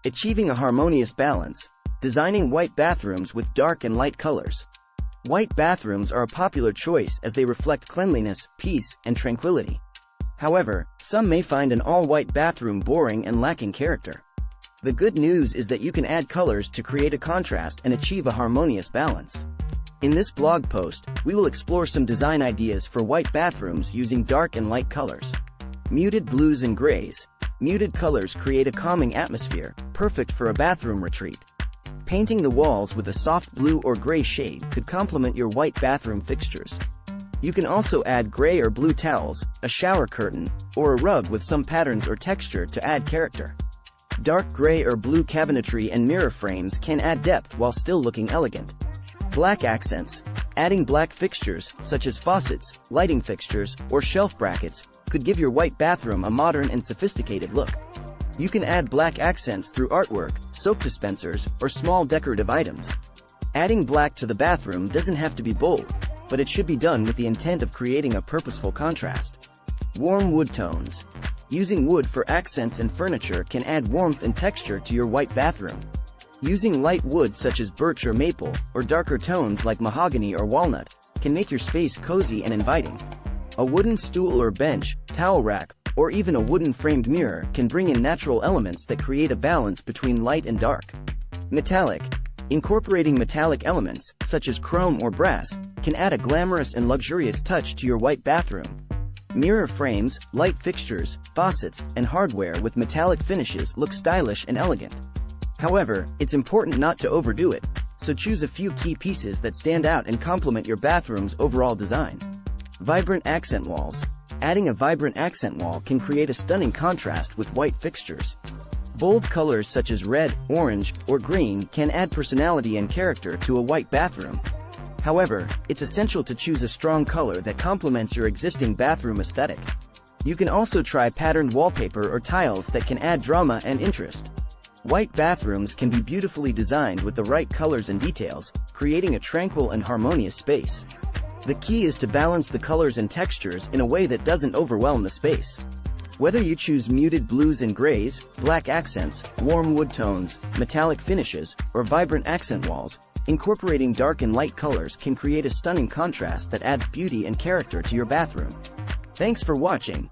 Achieving a harmonious balance. Designing white bathrooms with dark and light colors. White bathrooms are a popular choice as they reflect cleanliness, peace, and tranquility. However, some may find an all-white bathroom boring and lacking character. The good news is that you can add colors to create a contrast and achieve a harmonious balance. In this blog post, we will explore some design ideas for white bathrooms using dark and light colors. Muted blues and grays. Muted colors create a calming atmosphere, perfect for a bathroom retreat. Painting the walls with a soft blue or gray shade could complement your white bathroom fixtures. You can also add gray or blue towels, a shower curtain, or a rug with some patterns or texture to add character. Dark gray or blue cabinetry and mirror frames can add depth while still looking elegant. Black accents. Adding black fixtures, such as faucets, lighting fixtures, or shelf brackets, could give your white bathroom a modern and sophisticated look. You can add black accents through artwork, soap dispensers, or small decorative items. Adding black to the bathroom doesn't have to be bold, but it should be done with the intent of creating a purposeful contrast. Warm wood tones. Using wood for accents and furniture can add warmth and texture to your white bathroom. Using light wood such as birch or maple, or darker tones like mahogany or walnut, can make your space cozy and inviting. A wooden stool or bench, towel rack, or even a wooden framed mirror can bring in natural elements that create a balance between light and dark. Metallic. Incorporating metallic elements, such as chrome or brass, can add a glamorous and luxurious touch to your white bathroom. Mirror frames, light fixtures, faucets, and hardware with metallic finishes look stylish and elegant. However, it's important not to overdo it, so choose a few key pieces that stand out and complement your bathroom's overall design. Vibrant accent walls. Adding a vibrant accent wall can create a stunning contrast with white fixtures. Bold colors such as red, orange, or green can add personality and character to a white bathroom. However, it's essential to choose a strong color that complements your existing bathroom aesthetic. You can also try patterned wallpaper or tiles that can add drama and interest. White bathrooms can be beautifully designed with the right colors and details, creating a tranquil and harmonious space. The key is to balance the colors and textures in a way that doesn't overwhelm the space. Whether you choose muted blues and grays, black accents, warm wood tones, metallic finishes, or vibrant accent walls, incorporating dark and light colors can create a stunning contrast that adds beauty and character to your bathroom. Thanks for watching.